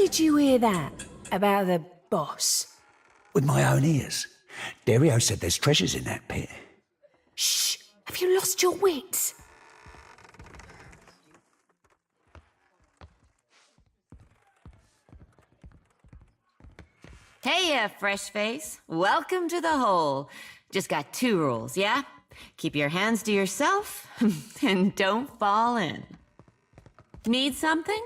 did you hear that about the boss? With my own ears. Dario said there's treasures in that pit. Shh! Have you lost your wits? Hey, fresh face. Welcome to the hole. Just got 2 rules, yeah? Keep your hands to yourself and don't fall in. Need something?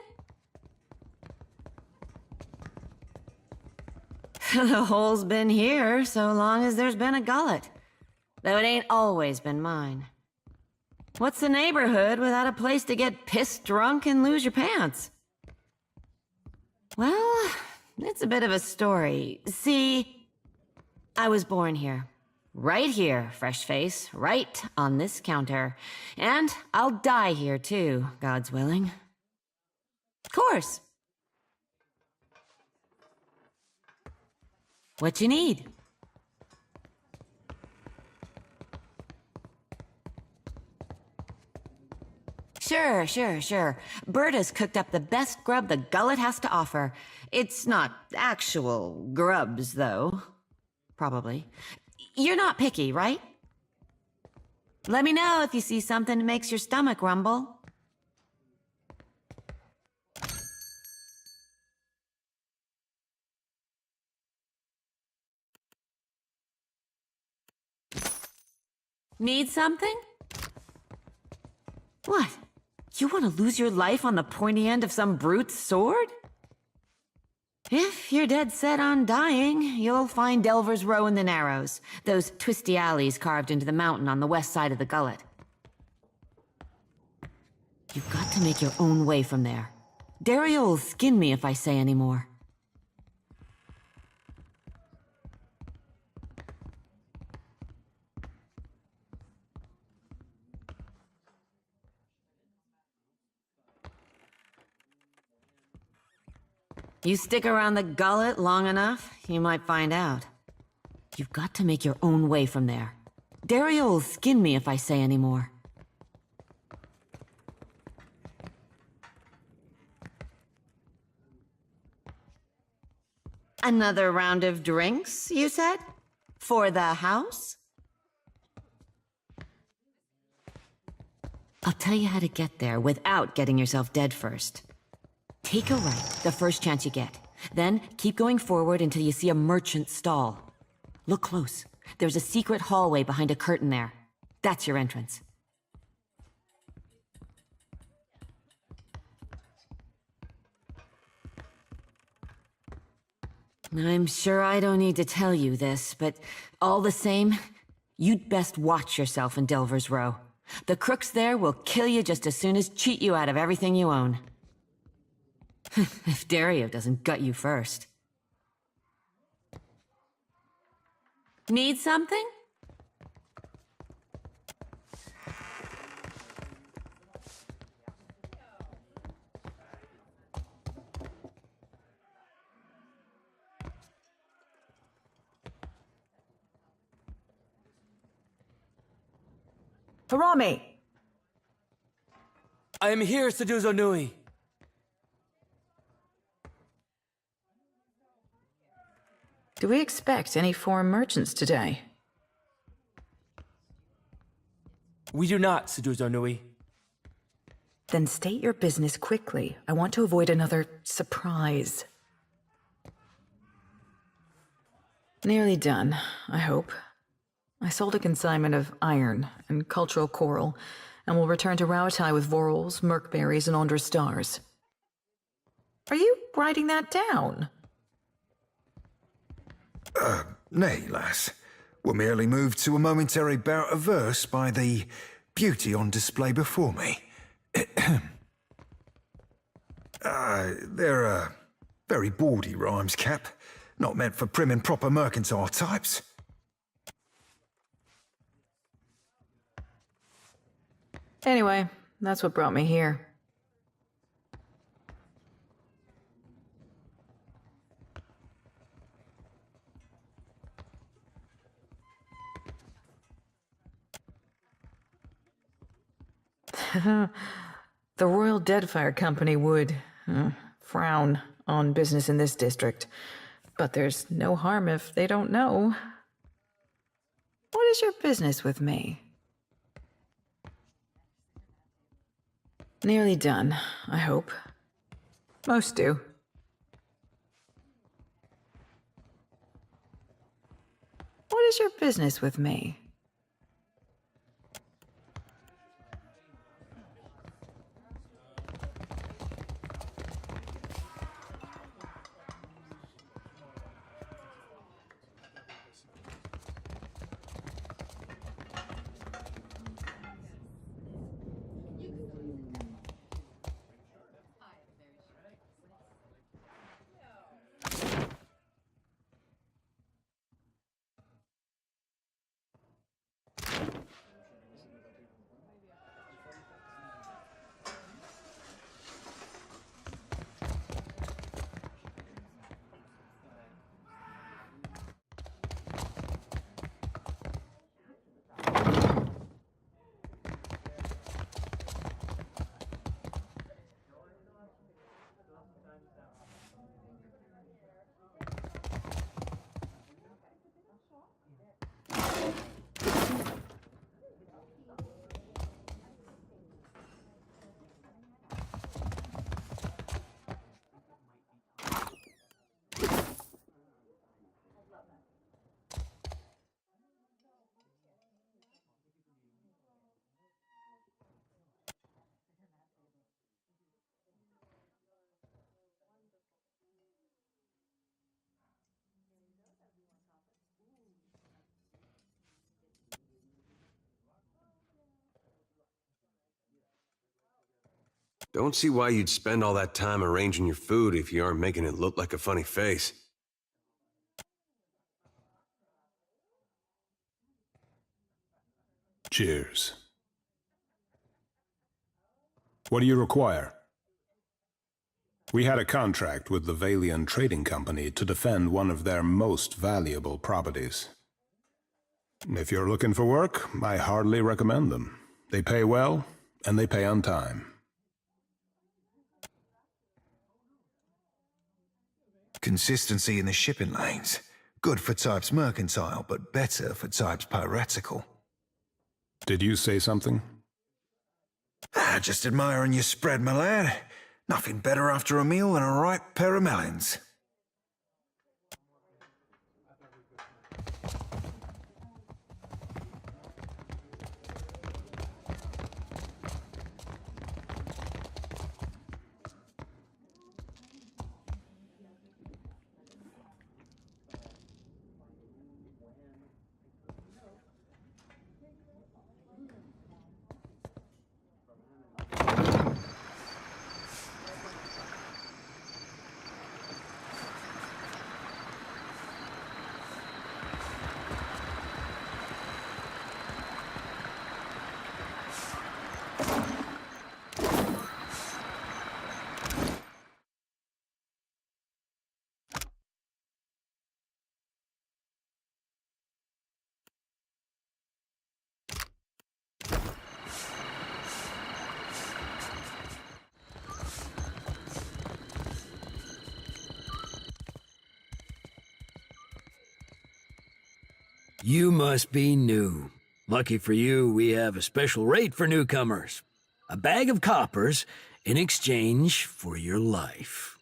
The hole's been here so long as there's been a gullet. Though it ain't always been mine. What's the neighborhood without a place to get pissed drunk and lose your pants? Well, it's a bit of a story. See, I was born here. Right here, fresh face. Right on this counter. And I'll die here too, God's willing. Of course. What you need? Sure. Berta's cooked up the best grub the gullet has to offer. It's not actual grubs, though. Probably. You're not picky, right? Let me know if you see something that makes your stomach rumble. Need something? What? You want to lose your life on the pointy end of some brute's sword? If you're dead set on dying, you'll find Delver's Row in the Narrows, those twisty alleys carved into the mountain on the west side of the gullet. You've got to make your own way from there. Dario will skin me if I say any more. You stick around the gullet long enough, you might find out. You've got to make your own way from there. Dario will skin me if I say any more. Another round of drinks, you said? For the house? I'll tell you how to get there without getting yourself dead first. Take a right the first chance you get. Then keep going forward until you see a merchant stall. Look close. There's a secret hallway behind a curtain there. That's your entrance. I'm sure I don't need to tell you this, but all the same, you'd best watch yourself in Delver's Row. The crooks there will kill you just as soon as cheat you out of everything you own. If Dario doesn't gut you first. Need something? Harami! I am here, Seduzo Nui. Do we expect any foreign merchants today? We do not, Seduzo Nui. Then state your business quickly. I want to avoid another surprise. Nearly done, I hope. I sold a consignment of iron and cultural coral, and will return to Rauatai with vorals, merkberries, and Andra stars. Are you writing that down? Nay, lass. We're merely moved to a momentary bout of verse by the beauty on display before me. They're very bawdy rhymes, Cap. Not meant for prim and proper mercantile types. Anyway, that's what brought me here. The Royal Deadfire Company would frown. on business in this district, but there's no harm if they don't know. What is your business with me? Nearly done, I hope. Most do. What is your business with me? Don't see why you'd spend all that time arranging your food if you aren't making it look like a funny face. Cheers. What do you require? We had a contract with the Valian Trading Company to defend one of their most valuable properties. If you're looking for work, I hardly recommend them. They pay well, and they pay on time. Consistency in the shipping lanes. Good for types mercantile, but better for types piratical. Did you say something? Just admiring your spread, my lad. Nothing better after a meal than a ripe pair of melons. You must be new. Lucky for you, we have a special rate for newcomers. A bag of coppers in exchange for your life.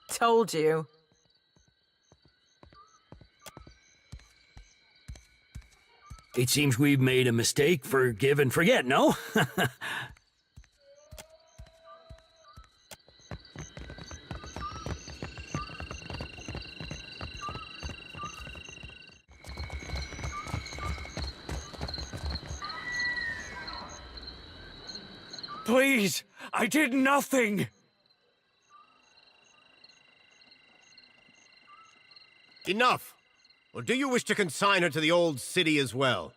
Told you. It seems we've made a mistake. Forgive and forget, no? Please, I did nothing. Enough! Or do you wish to consign her to the old city as well?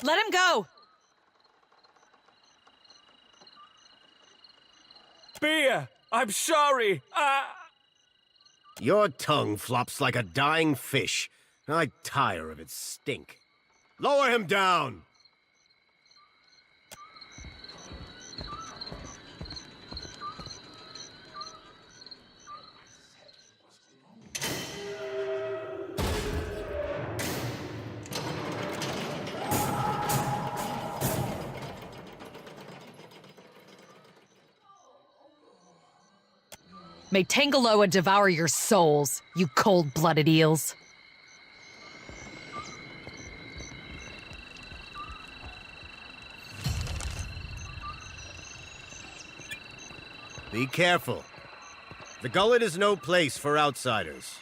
Let him go! Beer! I'm sorry! Your tongue flops like a dying fish. I tire of its stink. Lower him down! May Tangaloa devour your souls, you cold-blooded eels. Be careful. The gullet is no place for outsiders.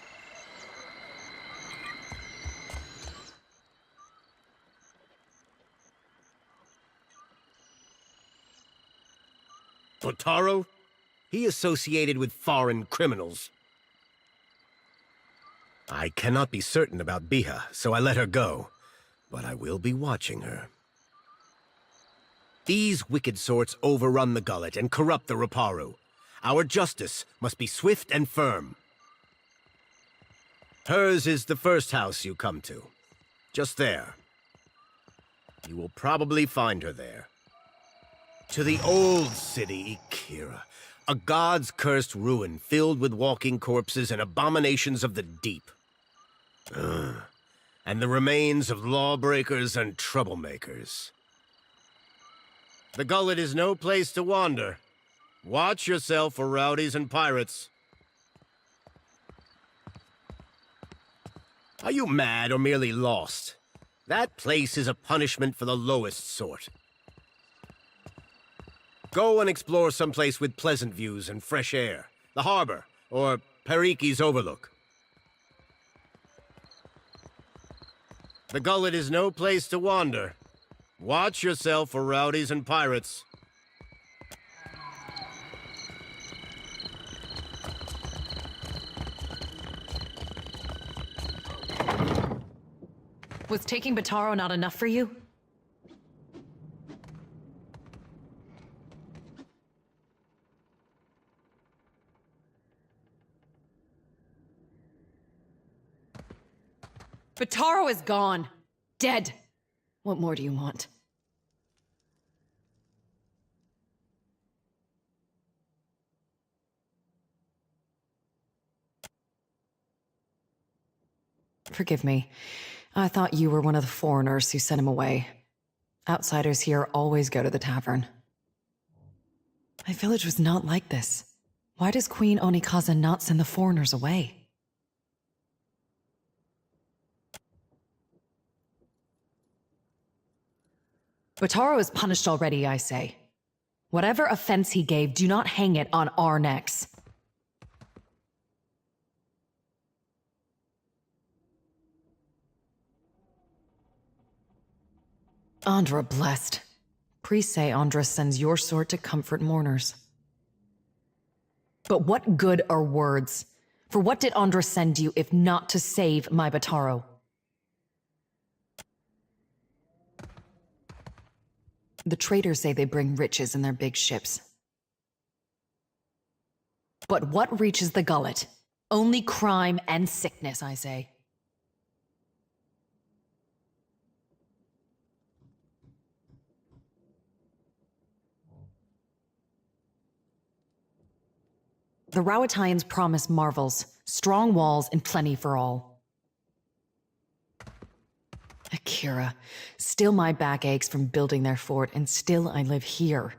Botaro? He associated with foreign criminals. I cannot be certain about Biha, so I let her go. But I will be watching her. These wicked sorts overrun the gullet and corrupt the Raparu. Our justice must be swift and firm. Hers is the first house you come to. Just there. You will probably find her there. To the old city, Ikira. A god's cursed ruin filled with walking corpses and abominations of the deep. And the remains of lawbreakers and troublemakers. The gullet is no place to wander. Watch yourself for rowdies and pirates. Are you mad or merely lost? That place is a punishment for the lowest sort. Go and explore someplace with pleasant views and fresh air. The harbor, or Periki's Overlook. The gullet is no place to wander. Watch yourself for rowdies and pirates. Was taking Botaro not enough for you? Botaro is gone. Dead. What more do you want? Forgive me. I thought you were one of the foreigners who sent him away. Outsiders here always go to the tavern. My village was not like this. Why does Queen Onikaza not send the foreigners away? Botaro is punished already, I say. Whatever offense he gave, do not hang it on our necks. Andra blessed. Priests say Andra sends your sort to comfort mourners. But what good are words? For what did Andra send you if not to save my Botaro? The traders say they bring riches in their big ships. But what reaches the gullet? Only crime and sickness, I say. The Rawatayans promise marvels, strong walls, and plenty for all. Akira, still my back aches from building their fort, and still I live here.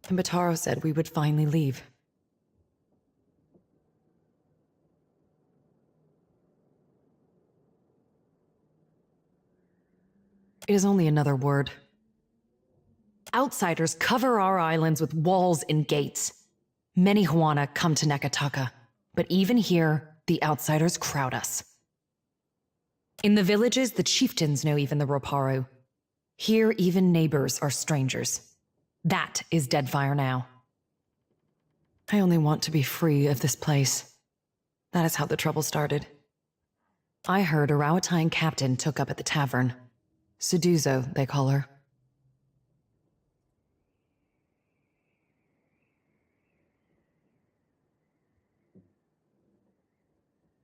And Botaro said we would finally leave. It is only another word. Outsiders cover our islands with walls and gates. Many Huana come to Nekataka, but even here, the outsiders crowd us. In the villages, the chieftains know even the Roparu. Here, even neighbors are strangers. That is Deadfire now. I only want to be free of this place. That is how the trouble started. I heard a Rawatayan captain took up at the tavern. Suduzo, they call her.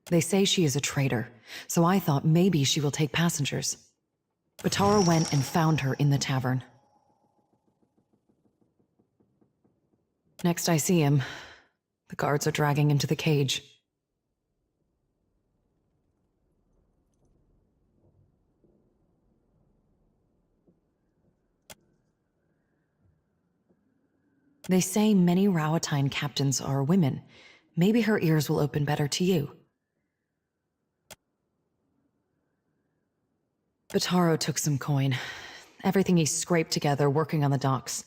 They say she is a traitor, so I thought maybe she will take passengers. Batara went and found her in the tavern. Next I see him, the guards are dragging him to the cage. They say many Rawatine captains are women. Maybe her ears will open better to you. Bataro took some coin. Everything he scraped together working on the docks,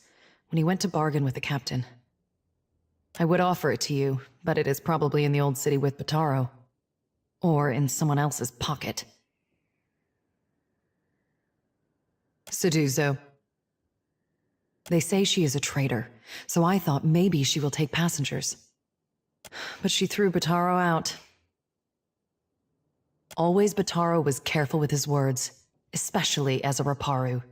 when he went to bargain with the captain. I would offer it to you, but it is probably in the old city with Bataro. Or in someone else's pocket. Seduzo. They say she is a traitor, so I thought maybe she will take passengers. But she threw Bataro out. Always Bataro was careful with his words, especially as a Raparu.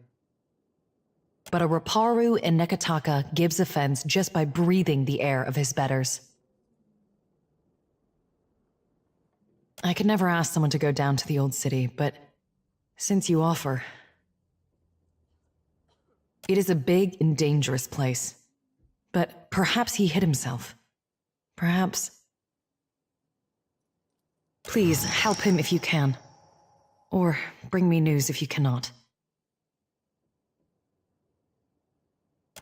But a Raparu in Nekataka gives offense just by breathing the air of his betters. I could never ask someone to go down to the old city, but since you offer... It is a big and dangerous place. But perhaps he hid himself. Perhaps... Please, help him if you can. Or bring me news if you cannot.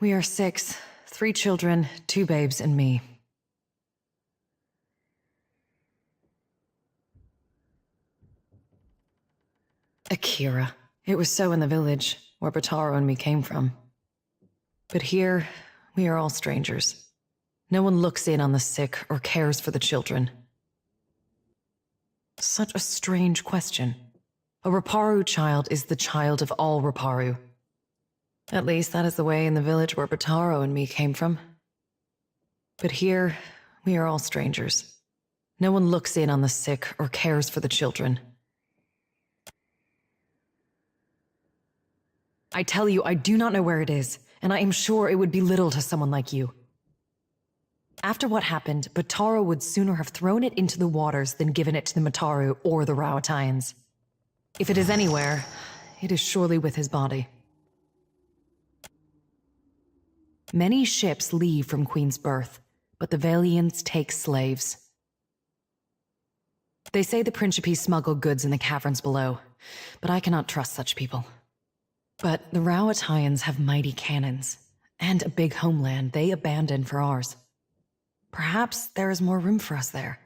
We are 6, 3 children, 2 babes, and me. Akira. It was so in the village, where Bataro and me came from. But here, we are all strangers. No one looks in on the sick or cares for the children. Such a strange question. A Raparu child is the child of all Raparu. At least that is the way in the village where Bataro and me came from. But here, we are all strangers. No one looks in on the sick or cares for the children. I tell you, I do not know where it is, and I am sure it would be little to someone like you. After what happened, Bataro would sooner have thrown it into the waters than given it to the Mataru or the Rawatines. If it is anywhere, it is surely with his body. Many ships leave from Queen's Birth, but the Valiants take slaves. They say the Principe smuggle goods in the caverns below, but I cannot trust such people. But the Rawatines have mighty cannons, and a big homeland they abandoned for ours. Perhaps there is more room for us there.